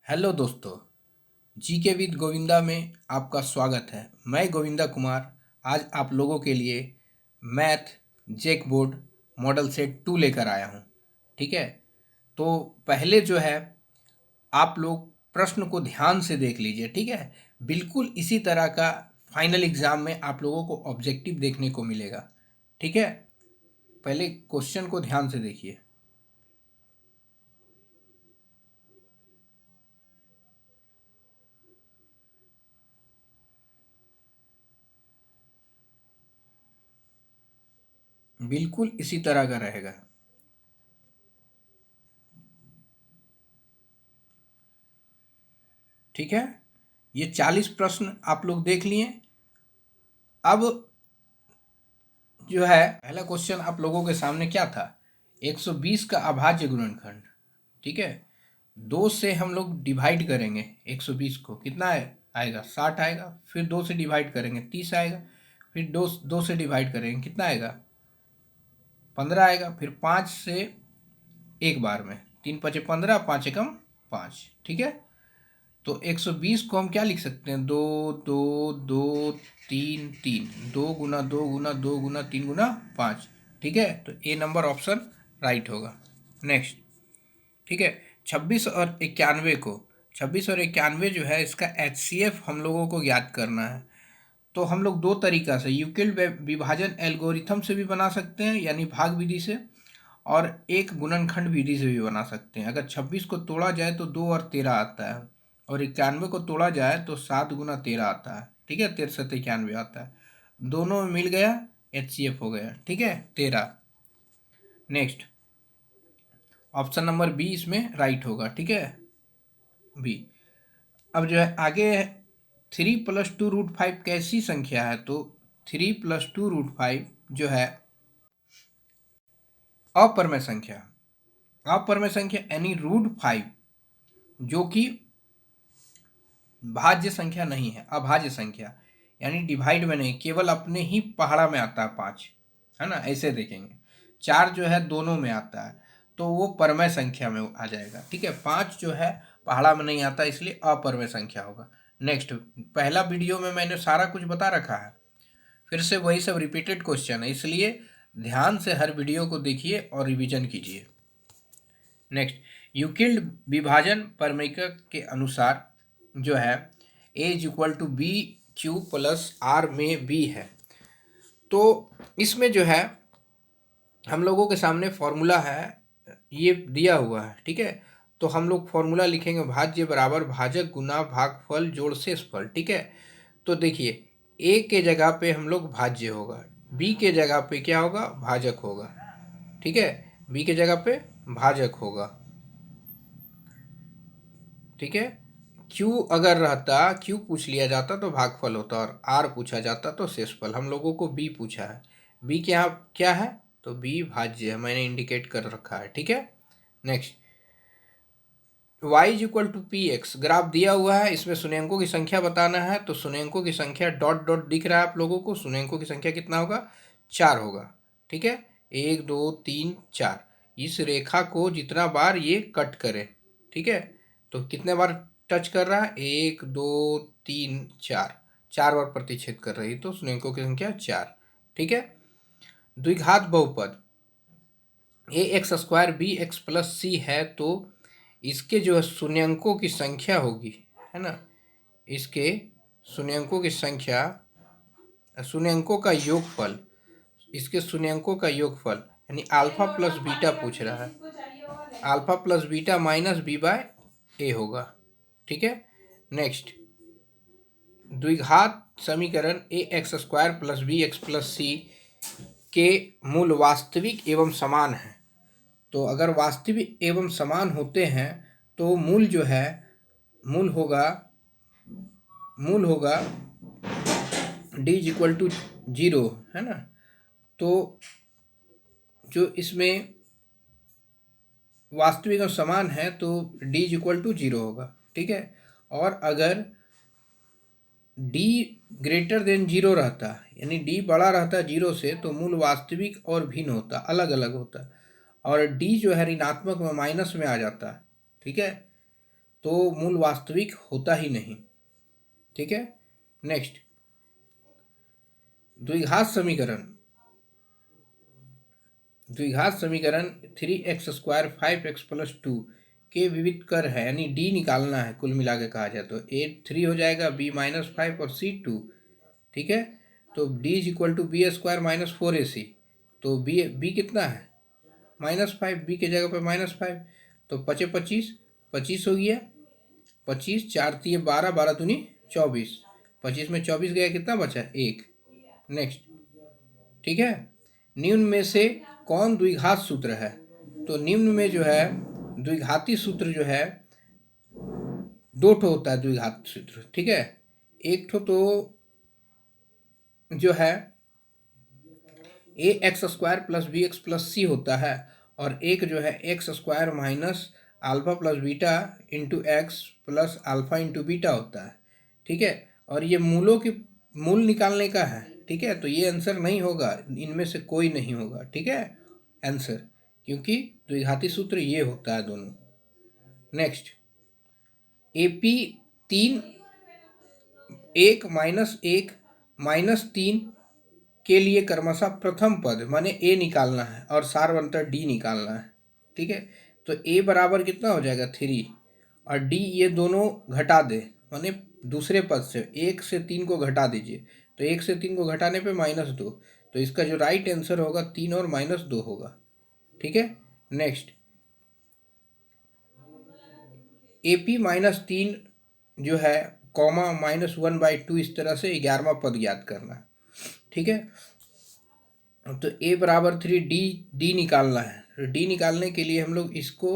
Hello दोस्तों, GK with Govinda में आपका स्वागत है। मैं गोविंदा कुमार आज आप लोगों के लिए मैथ जेक बोर्ड मॉडल सेट 2 लेकर आया हूँ। ठीक है, तो पहले जो है आप लोग प्रश्न को ध्यान से देख लीजिए। ठीक है, बिल्कुल इसी तरह का फाइनल एग्जाम में आप लोगों को ऑब्जेक्टिव देखने को मिलेगा। ठीक है, पहले क्वेश्चन को ध्यान से देखिए। बिल्कुल इसी तरह का रहेगा। ठीक है, ये 40 प्रश्न आप लोग देख लिए। अब जो है पहला क्वेश्चन आप लोगों के सामने क्या था, 120 का अभाज्य गुणनखंड। ठीक है, 2 से हम लोग डिवाइड करेंगे 120 को, कितना है आएगा 60 आएगा। फिर 2 से डिवाइड करेंगे 30 आएगा। फिर दो से डिवाइड करेंगे कितना आएगा 15 आएगा। फिर 5 से एक बार में 3 पचे 15, 5 एकम 5। ठीक है, तो 120 को हम क्या लिख सकते हैं, 2 2 2 3 3, 2 गुना 2 गुना 2 गुना 3 गुना 5। ठीक है, तो ए नंबर ऑप्शन राइट होगा। नेक्स्ट, ठीक है, 26 और 91 जो है इसका एचसीएफ हम लोगों को ज्ञात करना है। तो हम लोग दो तरीका से यूक्लिड विभाजन एल्गोरिथम से भी बना सकते हैं, यानी भाग विधि से, और एक गुणनखंड विधि से भी बना सकते हैं। अगर 26 को तोड़ा जाए तो 2 और 13 आता है, और 91 को तोड़ा जाए तो 7 गुना 13 आता है। ठीक है, 13 से 91 आता है, दोनों में मिल गया एचसीएफ हो गया। ठीक है, 13। नेक्स्ट, ऑप्शन नंबर बी इसमें राइट होगा। ठीक है, बी। अब जो है आगे 3+2√5 कैसी संख्या है, तो 3+2√5 जो है अपरमेय संख्या, अपरमेय संख्या यानी √5, जो कि भाज्य संख्या नहीं है, अभाज्य संख्या, यानी डिवाइड में नहीं, केवल अपने ही पहाड़ा में आता है 5, है ना। ऐसे देखेंगे 4 जो है दोनों में आता है, तो वो परमय संख्या में आ जाएगा। ठीक है, 5 जो है पहाड़ा में नहीं आता, इसलिए अपरमय संख्या होगा। नेक्स्ट, पहला वीडियो में मैंने सारा कुछ बता रखा है, फिर से वही सब रिपीटेड क्वेश्चन है, इसलिए ध्यान से हर वीडियो को देखिए और रिवीजन कीजिए। नेक्स्ट, यूक्लिड विभाजन प्रमेय के अनुसार जो है a is equal to b q plus r में बी है। तो इसमें जो है हम लोगों के सामने फॉर्मूला है, ये दिया हुआ है। ठीक है, तो हम लोग फॉर्मूला लिखेंगे, भाज्य बराबर भाजक गुना भागफल जोड़ शेषफल। ठीक है, तो देखिए ए के जगह पे हम लोग भाज्य होगा, बी के जगह पे क्या होगा, भाजक होगा। ठीक है, बी के जगह पे भाजक होगा। ठीक है, क्यू अगर रहता, क्यू पूछ लिया जाता तो भागफल होता, और आर पूछा जाता तो शेषफल। हम लोगों को बी पूछा है, बी के यहाँ क्या है, तो बी भाज्य है, मैंने इंडिकेट कर रखा है। ठीक है, next, y is equal to P X, graph दिया हुआ है, इसमें शून्यंकों की संख्या बताना है। तो शून्यंकों की संख्या डॉट डॉट दिख रहा है आप लोगों को, शून्यंकों की संख्या कितना होगा, 4 होगा। ठीक है, 1 2 3 4, इस रेखा को जितना बार ये कट करे, ठीक है, तो कितने बार टच कर रहा है, 1 2 3 4, 4 बार प्रतिच्छेद कर रही, तो शून्यंकों की संख्या 4। ठीक है, द्विघात बहुपद a x square b x plus c है, तो इसके जो है शून्यंकों की संख्या होगी, है ना, इसके शून्यंकों की संख्या, शून्यंकों का योगफल, इसके शून्यंकों का योगफल, यानी अल्फा प्लस बीटा पूछ रहा है, alpha plus beta minus b by a होगा। ठीक है, नेक्स्ट, द्विघात समीकरण a x square plus b x plus c के मूल वास्तविक एवं समान है। तो अगर वास्तविक एवं समान होते हैं तो मूल जो है, मूल होगा d इज इक्वल टू 0, है ना। तो जो इसमें वास्तविक और समान है तो d इज इक्वल टू 0 होगा। ठीक है, और अगर d ग्रेटर देन 0 रहता, यानी d बड़ा रहता 0 से, तो मूल वास्तविक और भिन्न होता, अलग अलग होता, और d जो है ऋणात्मक में माइनस में आ जाता है। ठीक है, तो मूल वास्तविक होता ही नहीं। ठीक है, नेक्स्ट द्विघात समीकरण। द्विघात समीकरण 3x² 5x+2 के विविध कर है, यानी डी निकालना है। कुल मिला के कहा जाए तो ए 3 हो जाएगा, बी -5 और सी 2। ठीक है, तो D is equal to B square -4ac। तो बी कितना है -5, बी के जगह पे -5, तो 25 25 हो गया। 25 4 3 12, 12 दूनी 24, 25 में 24 गया, कितना बचा 1। नेक्स्ट, ठीक है, निम्न में से कौन द्विघात सूत्र है? तो निम्न में जो है द्विघाती सूत्र जो है 2 ठो होता है द्विघात सूत्र। ठीक है, एक ठो तो जो है ax² प्लस bx प्लस सी होता है, और एक जो है x² minus alpha plus beta into x plus alpha into beta होता है। ठीक है, और ये मूलों की मूल निकालने का है। ठीक है, तो ये आंसर नहीं होगा, इनमें से कोई नहीं होगा। ठीक है, आंसर, क्योंकि द्विघाती सूत्र ये होता है दोनों। नेक्स्ट, AP 3 1 -1 -3 के लिए क्रमशः प्रथम पद माने ए निकालना है और सारवंतर डी निकालना है। ठीक है, तो ए बराबर कितना हो जाएगा 3, और डी ये दोनों घटा दे, माने दूसरे पद से 1 से 3 को घटा दीजिए, तो 1 से 3 को घटाने पे -2, तो इसका जो राइट आंसर होगा 3 और -2 होगा। ठीक है, नेक्स्ट, AP -3 जो है कॉमा -1/2, इस तरह से 11वां पद याद करना है। ठीक है, तो a बराबर 3, डी निकालना है। तो डी निकालने के लिए हम लोग इसको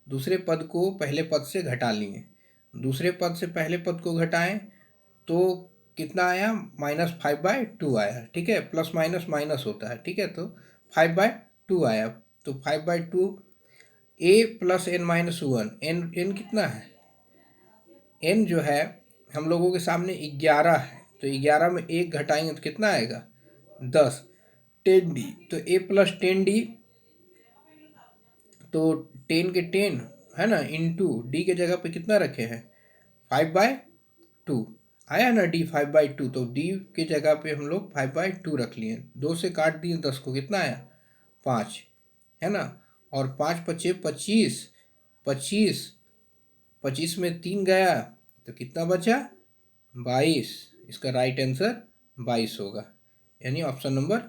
दूसरे पद को पहले पद से घटा लिए, दूसरे पद से पहले पद को घटाएं तो कितना आया -5/2 आया। ठीक है, प्लस माइनस माइनस होता है। ठीक है, तो 5/2 आया, तो 5/2 a प्लस n-1, n कितना है, n जो है हम लोगों के सामने 11 है, तो 11 में 1 घटाएंगे तो कितना आएगा 10, 10d, तो a प्लस 10d, तो 10 के 10 है ना, इंटू डी के जगह पे कितना रखे हैं 5/2 आया ना, डी 5/2, तो डी के जगह पे हम लोग 5/2 रख लिए, 2 से काट दिए 10 को, कितना आया 5, है ना, और 5 × 5 = 25, 25 25 में 3 गया तो कितना बचा 22, इसका राइट आंसर 22 होगा, यानी ऑप्शन नंबर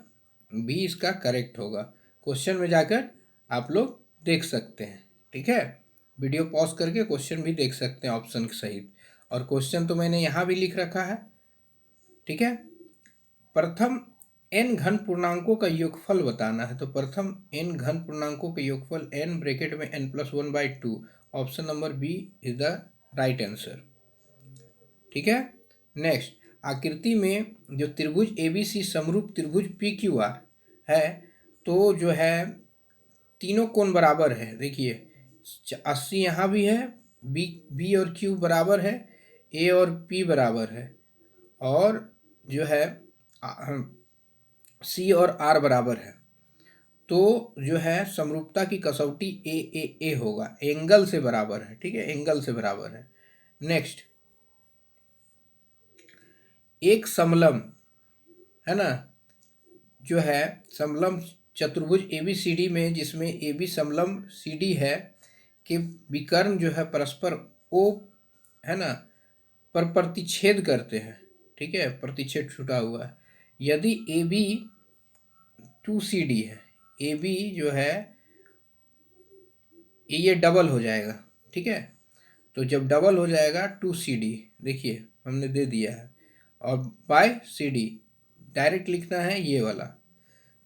बी इसका करेक्ट होगा। क्वेश्चन में जाकर आप लोग देख सकते हैं। ठीक है, वीडियो पॉज करके क्वेश्चन भी देख सकते हैं ऑप्शन के सहित, और क्वेश्चन तो मैंने यहाँ भी लिख रखा है। ठीक है, प्रथम n घन पूर्णांकों का योगफल बताना है, तो प्रथम n घन पूर्णांकों का योगफल n ब्रैकेट में n+1/2, option number B is the right answer. ठीक है, नेक्स्ट, आकृति में जो त्रिभुज ABC समरूप त्रिभुज PQR है, तो जो है तीनों कोण बराबर है। देखिए 80 यहाँ भी है, बी और Q बराबर है, A और P बराबर है, और जो है C और R बराबर है, तो जो है समरूपता की कसौटी ए होगा, एंगल से बराबर है। ठीक है, एंगल से बराबर है। नेक्स्ट, एक समलंब है ना, जो है समलंब चतुर्भुज ABCD में, जिसमें AB समलंब CD है कि विकर्ण जो है परस्पर O है ना पर प्रतिच्छेद करते हैं। ठीक है, प्रतिच्छेद छूटा हुआ है। यदि AB 2CD है, AB जो है ये डबल हो जाएगा। ठीक है, तो जब डबल हो जाएगा 2CD, देखिए हमने दे दिया है, और बाय CD डायरेक्ट लिखना है ये वाला,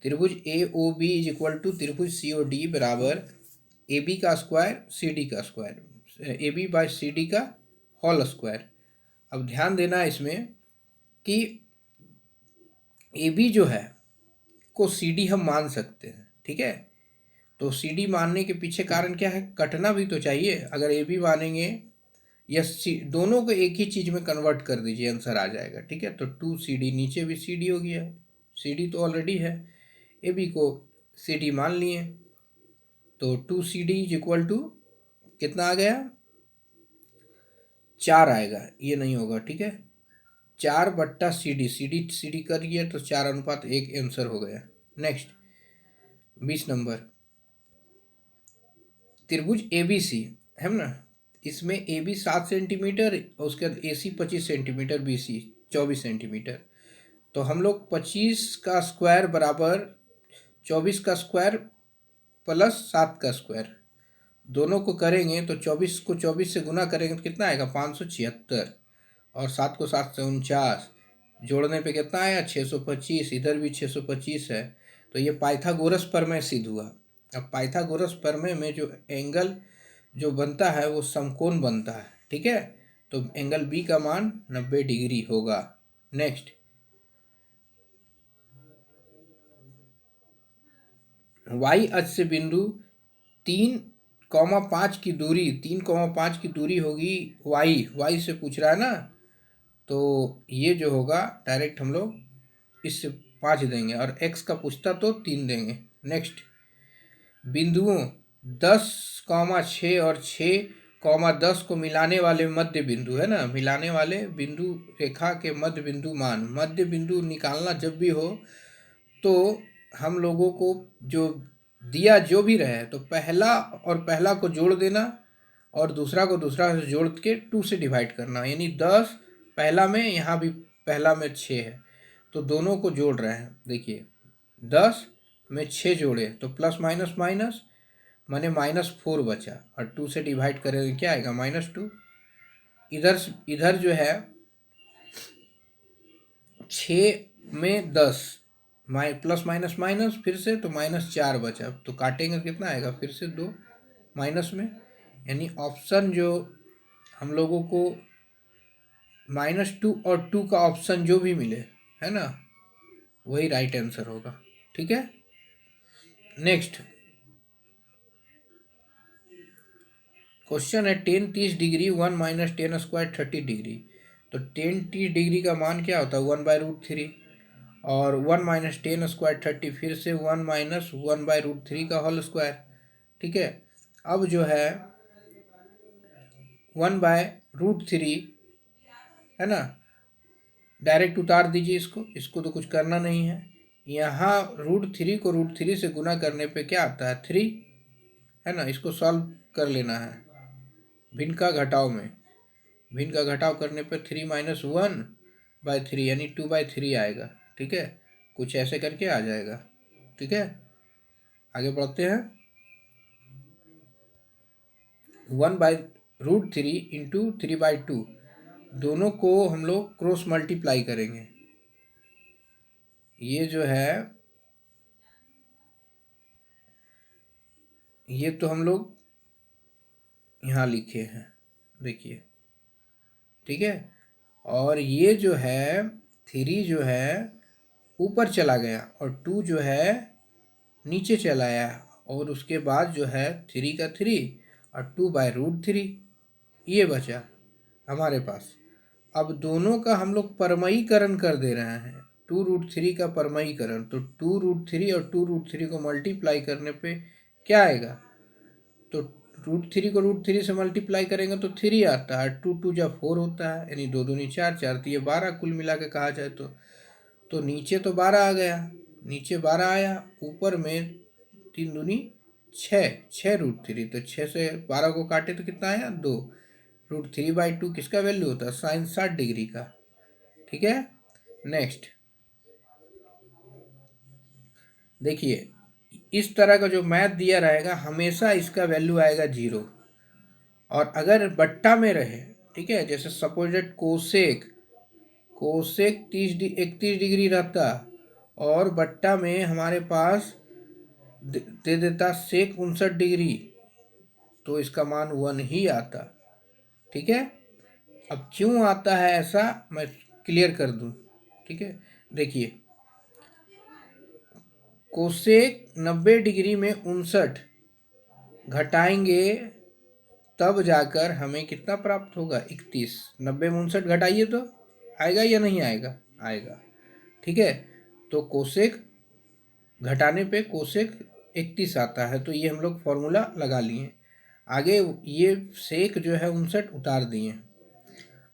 त्रिभुज AOB इज इक्वल टू त्रिभुज COD बराबर AB का स्क्वायर CD का स्क्वायर, AB बाय CD का होल स्क्वायर। अब ध्यान देना इसमें कि AB जो है को CD हम मान सकते हैं। ठीक है, तो CD मानने के पीछे कारण क्या है, कटना भी तो चाहिए। अगर AB मानेंगे या दोनों को एक ही चीज़ में कन्वर्ट कर दीजिए, आंसर आ जाएगा। ठीक है, तो 2CD, नीचे भी CD हो गया, CD तो ऑलरेडी है, AB को CD मान लिए, तो 2CD इज इक्वल टू कितना आ गया 4 आएगा, ये नहीं होगा, ठीक है। 4/CD, CD करिए तो 4:1 आंसर हो गया। नेक्स्ट 20 नंबर, त्रिभुज ABC है ना, इसमें AB 7 सेंटीमीटर और उसके बाद AC 25 सेंटीमीटर, BC 24 सेंटीमीटर। तो हम लोग 25 का स्क्वायर बराबर 24 का स्क्वायर प्लस 7 का स्क्वायर दोनों को करेंगे तो 24 को 24 से गुना करेंगे तो कितना आएगा 576, और 7 को 7 से 49, जोड़ने पे कितना आया 625, इधर भी 625 है। तो ये पाइथागोरस प्रमेय सिद्ध हुआ। अब पाइथागोरस प्रमेय में जो एंगल जो बनता है वो समकोण बनता है, ठीक है। तो एंगल बी का मान 90 डिग्री होगा। नेक्स्ट, वाई अक्ष से बिंदु 3,5 की दूरी, 3,5 की दूरी होगी वाई से पूछ रहा है ना, तो ये जो होगा डायरेक्ट हम लोग इससे 5 देंगे, और x का पूछता तो 3 देंगे। नेक्स्ट, बिंदुओं 10,6 और 6,10 को मिलाने वाले मध्य बिंदु है ना, मिलाने वाले बिंदु रेखा के मध्य बिंदु मान, मध्य बिंदु निकालना जब भी हो तो हम लोगों को जो दिया जो भी रहे तो पहला और पहला को जोड़ देना और दूसरा को दूसरा से जोड़ के 2 से डिवाइड करना, यानी 10 पहला में, यहाँ भी पहला में 6 है तो दोनों को जोड़ रहे हैं। देखिए 10 में 6 जोड़े तो प्लस माइनस माइनस माने -4 बचा, और 2 से डिवाइड करेंगे क्या आएगा -2। इधर जो है 6 में 10 प्लस माइनस माइनस फिर से तो -4 बचा, तो काटेंगे कितना आएगा फिर से 2 माइनस में, यानी ऑप्शन जो हम लोगों को -2 और 2 का ऑप्शन जो भी मिले है ना वही राइट आंसर होगा, ठीक है। नेक्स्ट क्वेश्चन है 10 30 डिग्री 1 - 10 स्क्वायर 30 डिग्री। तो 10 30 डिग्री का मान क्या होता है 1/√3, और 1 - 10 स्क्वायर 30 फिर से 1 - 1/√3 का होल स्क्वायर, ठीक है। अब जो है 1/√3 है ना, डायरेक्ट उतार दीजिए इसको तो कुछ करना नहीं है। यहाँ √3 को √3 से गुना करने पे क्या आता है 3 है ना, इसको सॉल्व कर लेना है भिन्न का घटाव में, भिन्न का घटाव करने पे 3 - 1/3 यानी 2/3 आएगा, ठीक है। कुछ ऐसे करके आ जाएगा, ठीक है। आगे बढ़ते हैं, 1/√3 इंटू 3/2 दोनों को हम लोग क्रॉस मल्टीप्लाई करेंगे। ये जो है ये तो हम लोग यहाँ लिखे हैं, देखिए, ठीक है। और ये जो है 3 जो है ऊपर चला गया और 2 जो है नीचे चला आया, और उसके बाद जो है 3 का 3 और 2/√3 ये बचा हमारे पास। अब दोनों का हम लोग परमयीकरण कर दे रहे हैं, 2√3 का परमयीकरण, तो 2√3 और 2√3 को मल्टीप्लाई करने पे क्या आएगा, तो √3 को √3 से मल्टीप्लाई करेंगे तो 3 आता है, 2 2 जा 4 होता है, यानी 2 दूनी 4 4 तो ये 12 कुल मिला के कहा जाए तो नीचे तो 12 आ गया, नीचे 12 आया, ऊपर में 3 दूनी 6 6√3, तो 6 से 12 को काटे तो कितना आया 2, √3/2 किसका वैल्यू होता है साइन 60 डिग्री का, ठीक है। नेक्स्ट देखिए इस तरह का जो मैथ दिया रहेगा हमेशा इसका वैल्यू आएगा 0, और अगर बट्टा में रहे, ठीक है, जैसे सपोजेड कोसेक 31 डिग्री रहता और बट्टा में हमारे पास दे देता सेक 59 डिग्री, तो इसका मान 1 ही आता, ठीक है। अब क्यों आता है ऐसा मैं क्लियर कर दूं, ठीक है। देखिए कोसेक 90 डिग्री में 59 घटाएंगे तब जाकर हमें कितना प्राप्त होगा 31, 90 में 59 घटाइए तो आएगा या नहीं आएगा, आएगा, ठीक है। तो कोसेक घटाने पे कोसेक 31 आता है, तो ये हम लोग फॉर्मूला लगा लिए। आगे ये सेक जो है 59 उतार दिए,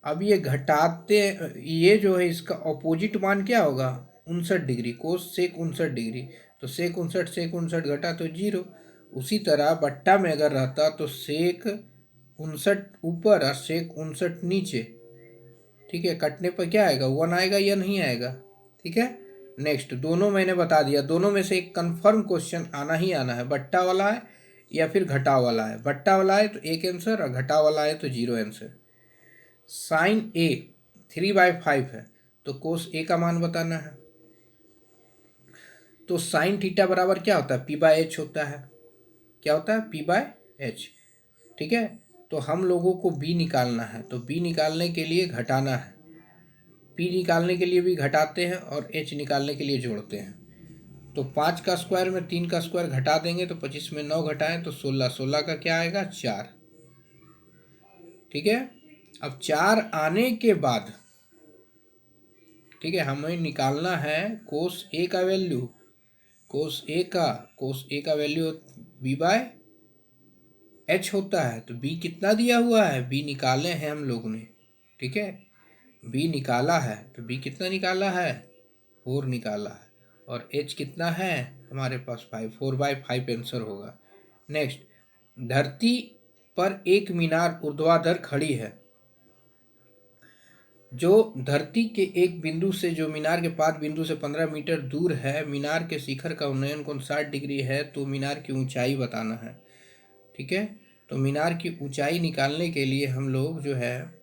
अब ये घटाते, ये जो है इसका ऑपोजिट मान क्या होगा, 59 डिग्री, कोस सेक 59 डिग्री। तो सेक 59 घटा तो 0। उसी तरह बट्टा में अगर रहता तो सेक 59 ऊपर और सेक 59 नीचे। ठीक है, कटने पर क्या आएगा, 1 आएगा या नहीं आएगा। ठीक है, नेक्स्ट, दोनों मैंने बता दिया, दोनों में से एक कंफर्म क्वेश्चन आना ही आना है, बट्टा वाला है या फिर घटा वाला है। बट्टा वाला है तो 1 आंसर और घटा वाला है तो 0 आंसर। साइन ए 3/5 है तो कोस ए का मान बताना है। तो साइन थीटा बराबर क्या होता है, p/h होता है। क्या होता है, p/h। ठीक है, तो हम लोगों को b निकालना है, तो b निकालने के लिए घटाना है, p निकालने के लिए भी घटाते हैं और h निकालने के लिए जोड़ते हैं। तो 5 का स्क्वायर में 3 का स्क्वायर घटा देंगे तो 25 में 9 घटाएं तो 16, 16 का क्या आएगा, 4। ठीक है, अब 4 आने के बाद, ठीक है, हमें निकालना है कोस ए का वैल्यू। कोस ए का वैल्यू b/h होता है। तो b कितना दिया हुआ है, b निकाले हैं हम लोग ने। ठीक है, b निकाला है तो b कितना निकाला है, 4 निकाला है। और h कितना है हमारे पास 5, 4/5 आंसर होगा। नेक्स्ट, धरती पर एक मीनार ऊर्ध्वाधर खड़ी है। जो धरती के एक बिंदु से, जो मीनार के पाद बिंदु से 15 मीटर दूर है, मीनार के शिखर का उन्नयन कोण 60 डिग्री है, तो मीनार की ऊंचाई बताना है। ठीक है, तो मीनार की ऊंचाई निकालने के लिए हम लोग जो है,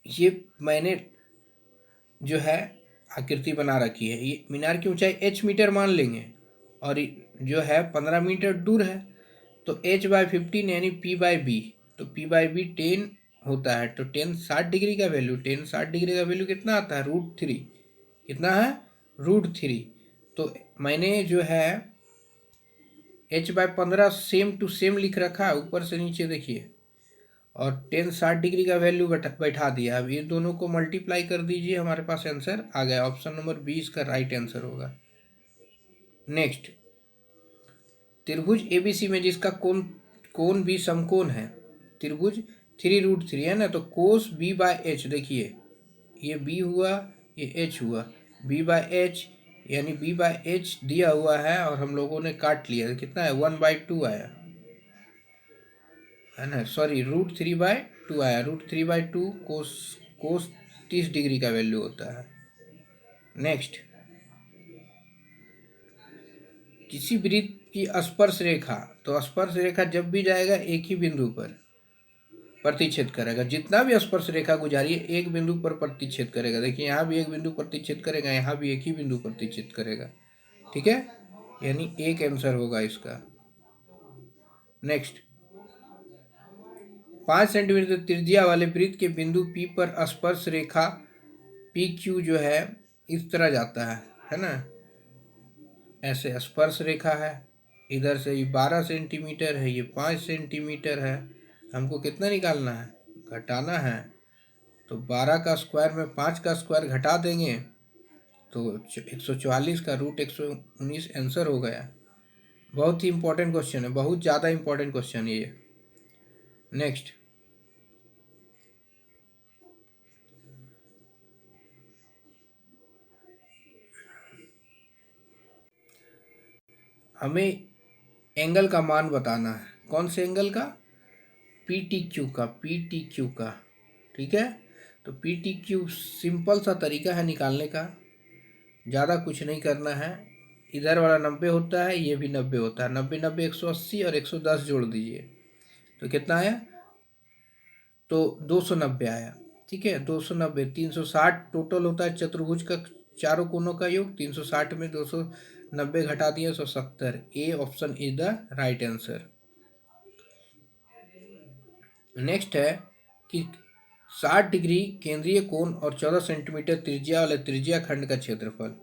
ये मैंने जो है आकृति बना रखी है, ये मीनार की ऊंचाई h मीटर मान लेंगे और जो है 15 मीटर दूर है, तो h/15 यानी p/b। तो p/b 10 होता है। तो 10 60 डिग्री का वैल्यू, 10 60 डिग्री का वैल्यू कितना आता है, √3। कितना है, √3। तो मैंने जो है h/15 सेम टू सेम लिख रखा है, ऊपर से नीचे देखिए, और 10 60 डिग्री का वैल्यू बैठा दिया। अब ये दोनों को मल्टीप्लाई कर दीजिए, हमारे पास आंसर आ गया। ऑप्शन नंबर 20 का राइट आंसर होगा। नेक्स्ट, त्रिभुज एबीसी में जिसका कोण भी समकोण है, त्रिभुज 3√3 है ना, तो कोस b/h, देखिए ये b हुआ, ये h हुआ, b/h यानी b/h दिया हुआ है और हम लोगों ने काट लिया, कितना है, 1/2 आया है ना, सॉरी √3/2 आया। √3/2 कोस 30 डिग्री का वैल्यू होता है। नेक्स्ट, किसी वृत्त की स्पर्श रेखा, तो स्पर्श रेखा जब भी जाएगा एक ही बिंदु पर प्रतिच्छेद करेगा। जितना भी स्पर्श रेखा गुजारी है एक बिंदु पर प्रतिच्छेद करेगा। देखिए यहाँ भी एक बिंदु प्रतिच्छेद करेगा, यहाँ भी एक ही बिंदु प्रतिच्छेद करेगा। ठीक है, यानी एक आंसर होगा इसका। नेक्स्ट, 5 सेंटीमीटर त्रिज्या वाले वृत्त के बिंदु P पर स्पर्श रेखा PQ जो है इस तरह जाता है ना, ऐसे स्पर्श रेखा है। इधर से ये 12 सेंटीमीटर है, ये 5 सेंटीमीटर है। हमको कितना निकालना है, घटाना है। तो 12 का स्क्वायर में 5 का स्क्वायर घटा देंगे तो 144 का √119 आंसर हो गया। बहुत ही इंपॉर्टेंट क्वेश्चन है, बहुत ज़्यादा इंपॉर्टेंट क्वेश्चन है ये। नेक्स्ट, हमें एंगल का मान बताना है। कौन से एंगल का, PTQ का, PTQ का। ठीक है, तो PTQ सिंपल सा तरीका है निकालने का, ज़्यादा कुछ नहीं करना है। इधर वाला 90 होता है, ये भी 90 होता है। 90 90 180 और 110 जोड़ दीजिए तो कितना आया, तो 290 आया। ठीक है, 290, 360 टोटल होता है चतुर्भुज का चारों कोनों का योग। 360 में 290 घटा दिया 170। A option is the right answer. Next है कि 60 डिग्री केंद्रीय कोण और 14 सेंटीमीटर त्रिज्या वाले त्रिज्या खंड का क्षेत्रफल।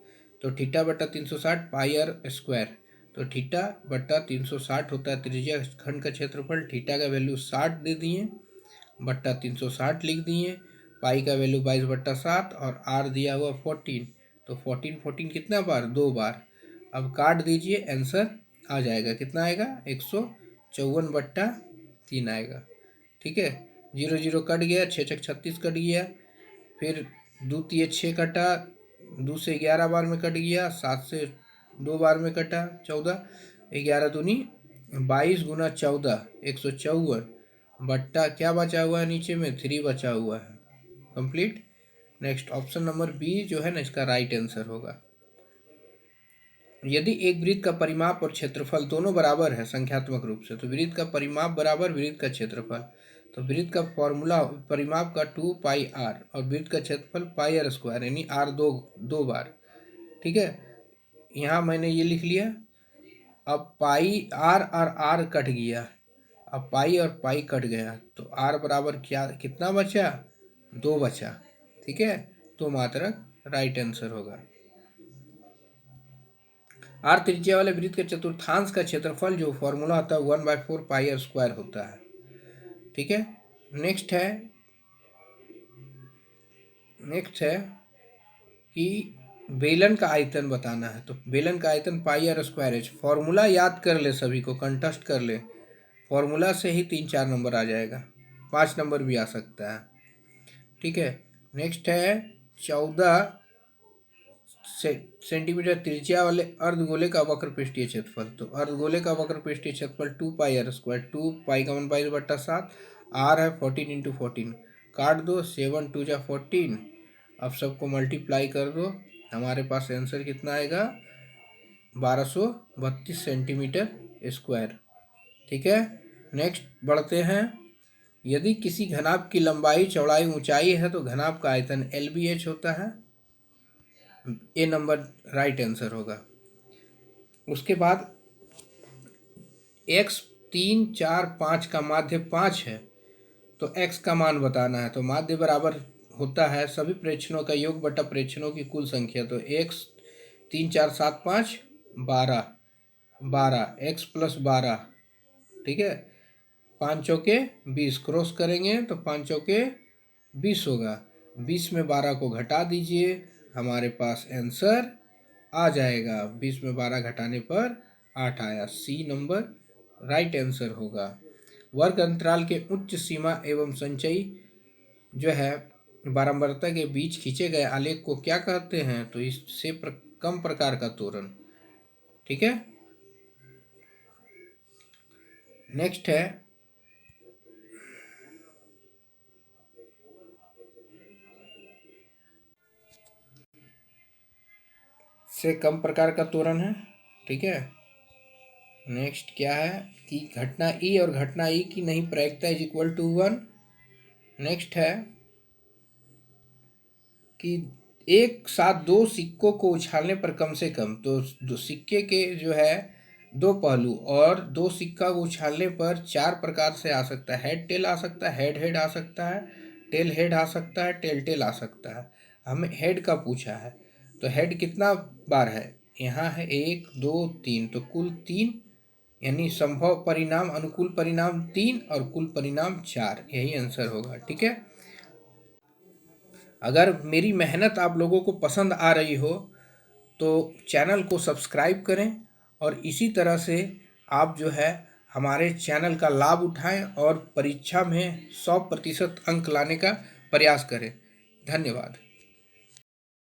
तो θ/360 πr²। तो θ/360 होता है त्रिज्या खंड का क्षेत्रफल। थीटा का वैल्यू 60 दे दिए, बट्टा 360 लिख दिए, पाई का वैल्यू 22/7 और आर दिया हुआ 14। तो 14 14 कितना बार, 2 बार। अब काट दीजिए, आंसर आ जाएगा, कितना आएगा, 154/3 आएगा। ठीक है, 0 0 कट गया, 6 6 36 कट गया, फिर 2 3 6 कटा, 2 से 11 बार में कट गया, 7 से 2 बार में कटा 14, 11 दूनी 22 गुना 14 154 बट्टा क्या बचा हुआ है नीचे में 3 बचा हुआ है। Complete. Next option number B जो है ना इसका राइट आंसर होगा। यदि एक वृत्त का परिमाप और क्षेत्रफल दोनों बराबर है संख्यात्मक रूप से, तो वृत्त का परिमाप बराबर वृत्त का क्षेत्रफल, तो वृत्त का फॉर्मूला परिमाप का 2 पाई आर और वृत्त का क्षेत्रफल पाई आर स्क्वायर, यानी आर दो बार। ठीक है, यहाँ मैंने ये लिख लिया। अब पाई आर और आर कट गया, अब पाई और पाई कट गया, तो आर बराबर क्या कितना बचा 2 बचा। ठीक है, तो मात्रक राइट आंसर होगा। आर त्रिज्या वाले वृत्त के चतुर्थांश का क्षेत्रफल जो फॉर्मूला होता है 1/4 पाई आर स्क्वायर होता है। ठीक है, नेक्स्ट है कि बेलन का आयतन बताना है, तो बेलन का आयतन पाई आर स्क्वायर है। फॉर्मूला याद कर ले, सभी को कंटेस्ट कर ले, फॉर्मूला से ही 3 4 नंबर आ जाएगा, 5 नंबर भी आ सकता है। ठीक है, नेक्स्ट है 14 सेंटीमीटर त्रिज्या वाले अर्धगोले का वक्र पृष्ठीय क्षेत्रफल, तो अर्धगोले का वक्र पृष्ठीय क्षेत्रफल 2 पाई आर स्क्वायर, 2 पाई का 1/7, आर है 14 × 14, काट दो, 7 2 जा 14, अब सबको मल्टीप्लाई कर दो, हमारे पास आंसर कितना आएगा 1232 सेंटीमीटर स्क्वायर। ठीक है, नेक्स्ट बढ़ते हैं। यदि किसी घनाभ की लंबाई चौड़ाई ऊंचाई है तो घनाभ का आयतन LBH होता है। ए नंबर राइट आंसर होगा। उसके बाद x 3 4 5 का माध्य 5 है, तो x का मान बताना है, तो माध्य बराबर होता है सभी प्रेक्षणों का योग बटा प्रेक्षणों की कुल संख्या, तो x 3 4 7 5 12 12 x + 12। ठीक है, 5 चौके 20 क्रॉस करेंगे तो 5 चौके 20 होगा, 20 में 12 को घटा दीजिए, हमारे पास आंसर आ जाएगा। 20 में 12 घटाने पर 8 आया, सी नंबर राइट आंसर होगा। वर्ग अंतराल के उच्च सीमा एवं संचयी जो है बारंबारता के बीच खींचे गए आलेख को क्या कहते हैं, तो इससे कम प्रकार का त्वरण। ठीक है, नेक्स्ट है से कम प्रकार का त्वरण है। ठीक है, नेक्स्ट क्या है कि घटना ई और घटना ई की नहीं प्रायिकता = 1। नेक्स्ट है कि एक साथ 2 सिक्कों को उछालने पर कम से कम, तो 2 सिक्के के जो है 2 पहलू, और 2 सिक्का को उछालने पर 4 प्रकार से आ सकता है। हेड टेल आ सकता है, हेड हेड आ सकता है, टेल हेड आ सकता है, टेल टेल आ सकता है। हमें हेड का पूछा है, तो हेड कितना बार है, यहाँ है 1 2 3, तो कुल 3, यानी संभव परिणाम अनुकूल परिणाम 3 और कुल परिणाम 4, यही आंसर होगा। ठीक है, अगर मेरी मेहनत आप लोगों को पसंद आ रही हो तो चैनल को सब्सक्राइब करें, और इसी तरह से आप जो है हमारे चैनल का लाभ उठाएं और परीक्षा में 100% अंक लाने का प्रयास करें। धन्यवाद।